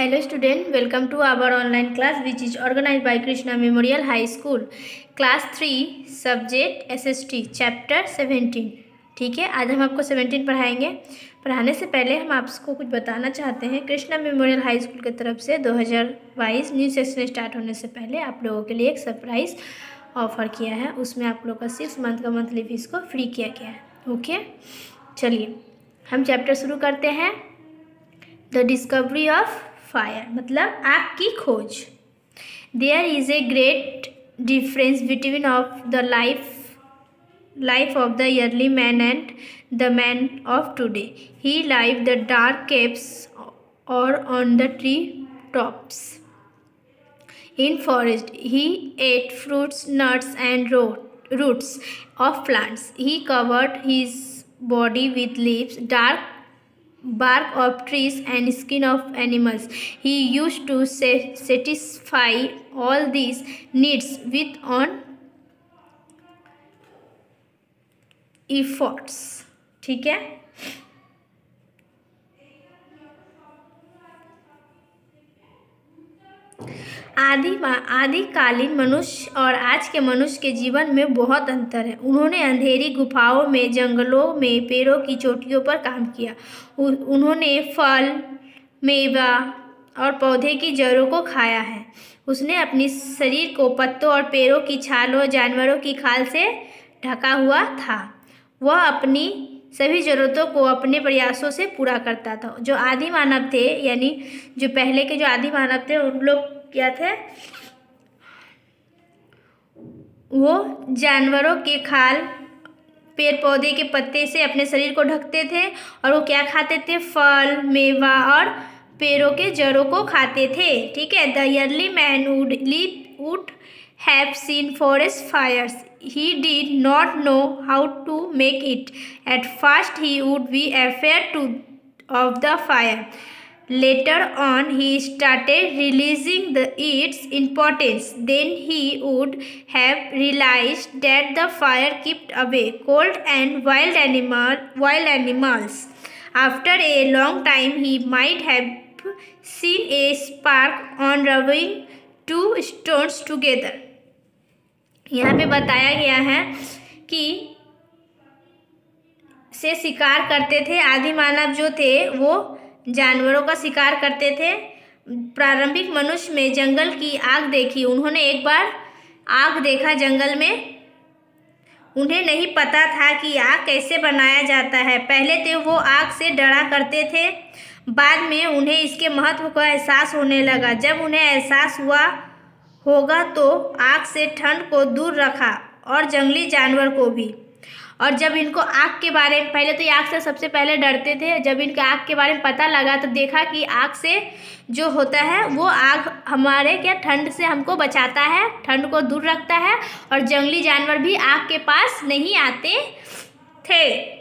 Hello student, welcome to our online class which is organized by Krishna Memorial High School. Class 3 Subject SST Chapter 17. ठीक है, आज हम आपको 17 पढ़ाएंगे। पढ़ाने से पहले हम आपको कुछ बताना चाहते हैं। कृष्णा मेमोरियल हाई स्कूल की तरफ से 2022 न्यू सेशन स्टार्ट होने से पहले आप लोगों के लिए एक सरप्राइज़ ऑफ़र किया है। उसमें आप लोगों का 6 मंथ का मंथली फीस को फ्री किया गया है। ओके, चलिए हम चैप्टर शुरू करते हैं। द डिस्कवरी ऑफ फायर मतलब आग की खोज। There is a great difference between of the life of the early man and the man of today. He live the dark caves और on the tree tops. In forest, he ate fruits, nuts, and roots of plants. He covered his body with leaves, bark of trees, and skin of animals. He used to satisfy all these needs with own efforts. ठीक है। आदिकालीन मनुष्य और आज के मनुष्य के जीवन में बहुत अंतर है। उन्होंने अंधेरी गुफाओं में, जंगलों में, पेड़ों की चोटियों पर काम किया। उन्होंने फल, मेवा और पौधे की जड़ों को खाया है। उसने अपने शरीर को पत्तों और पेड़ों की छालों, जानवरों की खाल से ढका हुआ था। वह अपनी सभी ज़रूरतों को अपने प्रयासों से पूरा करता था। जो आदि मानव थे, यानी जो पहले के जो आदि मानव थे, उन लोग क्या थे? वो जानवरों के खाल, पेड़ पौधे के पत्ते से अपने शरीर को ढकते थे। और वो क्या खाते थे? फल, मेवा और पेड़ों के जड़ों को खाते थे। ठीक है। The early man would have seen forest fires. He did not know how to make it. At first he would be afraid of the fire. Later on he started realizing its importance. Then he would have realized that the fire kept away cold and wild animals. After a long time he might have seen a spark on rubbing two stones together. यहाँ पे बताया गया है कि से शिकार करते थे। आदि मानव जो थे वो जानवरों का शिकार करते थे। प्रारंभिक मनुष्य में जंगल की आग देखी। उन्होंने एक बार आग देखा जंगल में। उन्हें नहीं पता था कि आग कैसे बनाया जाता है। पहले तो वो आग से डरा करते थे। बाद में उन्हें इसके महत्व का एहसास होने लगा। जब उन्हें एहसास हुआ होगा तो आग से ठंड को दूर रखा और जंगली जानवर को भी। और जब इनको आग के बारे में, पहले तो ये आग से सबसे पहले डरते थे। जब इनके आग के बारे में पता लगा तो देखा कि आग से जो होता है वो आग हमारे क्या ठंड से हमको बचाता है, ठंड को दूर रखता है। और जंगली जानवर भी आग के पास नहीं आते थे।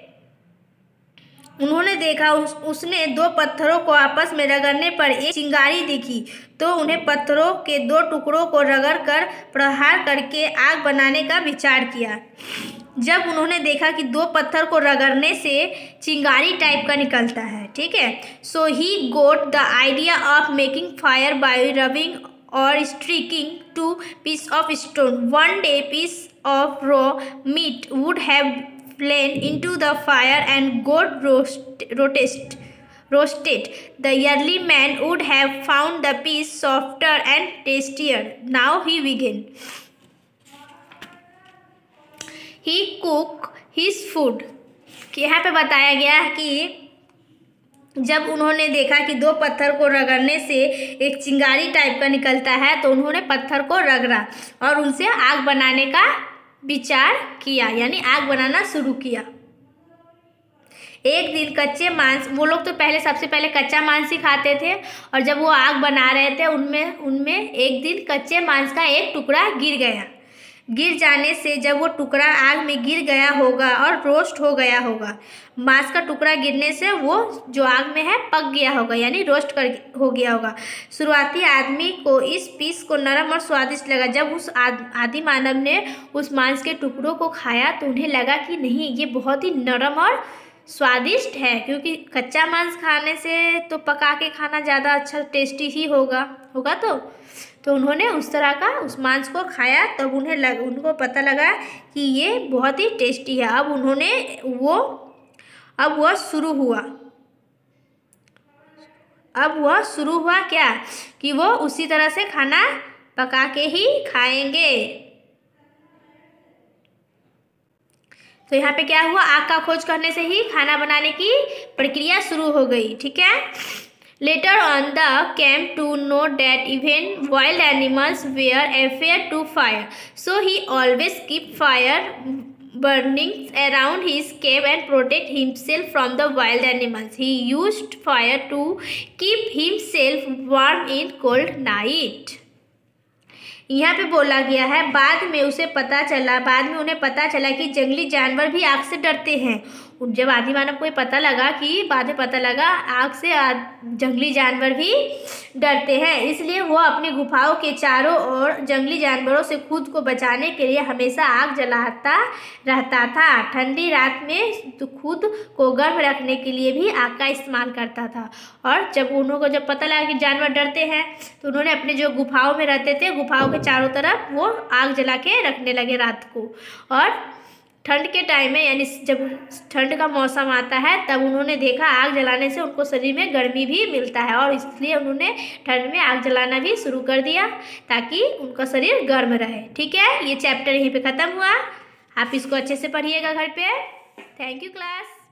उन्होंने देखा उसने 2 पत्थरों को आपस में रगड़ने पर एक चिंगारी दिखी। तो उन्हें पत्थरों के 2 टुकड़ों को रगड़कर प्रहार करके आग बनाने का विचार किया। जब उन्होंने देखा कि 2 पत्थर को रगड़ने से चिंगारी टाइप का निकलता है। ठीक है। So he got the idea of making fire by rubbing और striking 2 piece of stone. One day piece of raw meat would have fallen into the fire and got roasted. The early man would have found the piece softer and tastier. Now he began. He cooked his food. यहाँ पे बताया गया है कि जब उन्होंने देखा कि 2 पत्थर को रगड़ने से एक चिंगारी टाइप का निकलता है तो उन्होंने पत्थर को रगड़ा और उनसे आग बनाने का विचार किया, यानी आग बनाना शुरू किया। एक दिन कच्चे मांस, वो लोग तो सबसे पहले कच्चा मांस ही खाते थे। और जब वो आग बना रहे थे उनमें एक दिन कच्चे मांस का एक टुकड़ा गिर गया। गिर जाने से जब वो टुकड़ा आग में गिर गया होगा और रोस्ट हो गया होगा। मांस का टुकड़ा गिरने से वो जो आग में है पक गया होगा, यानी रोस्ट हो गया होगा। शुरुआती आदमी को इस पीस को नरम और स्वादिष्ट लगा। जब उस आदि मानव ने उस मांस के टुकड़ों को खाया तो उन्हें लगा कि नहीं, ये बहुत ही नरम और स्वादिष्ट है, क्योंकि कच्चा मांस खाने से तो पका के खाना ज़्यादा अच्छा टेस्टी ही होगा तो उन्होंने उस तरह का उस मांस को खाया, तब उनको पता लगा कि ये बहुत ही टेस्टी है। अब वह शुरू हुआ क्या कि वो उसी तरह से खाना पका के ही खाएंगे। तो यहाँ पे क्या हुआ, आग का खोज करने से ही खाना बनाने की प्रक्रिया शुरू हो गई। ठीक है। Later on, the came to know that even wild animals were afraid to fire, so he always kept fire burning around his cave and protect himself from the wild animals. He used fire to keep himself warm in cold night. यहाँ पे बोला गया है, बाद में उन्हें पता चला कि जंगली जानवर भी आग से डरते हैं। जब आदि मानव को पता लगा आग से जंगली जानवर भी डरते हैं, इसलिए वो अपनी गुफाओं के चारों ओर जंगली जानवरों से खुद को बचाने के लिए हमेशा आग जलाता रहता था। ठंडी रात में तो खुद को गर्म रखने के लिए भी आग का इस्तेमाल करता था। और जब पता लगा कि जानवर डरते हैं, तो उन्होंने अपने जो गुफाओं में रहते थे, गुफाओं के चारों तरफ वो आग जला के रखने लगे रात को। और ठंड के टाइम में, यानी जब ठंड का मौसम आता है, तब उन्होंने देखा आग जलाने से उनको शरीर में गर्मी भी मिलता है, और इसलिए उन्होंने ठंड में आग जलाना भी शुरू कर दिया ताकि उनका शरीर गर्म रहे। ठीक है, ये चैप्टर यहीं पे ख़त्म हुआ। आप इसको अच्छे से पढ़िएगा घर पे। Thank you class.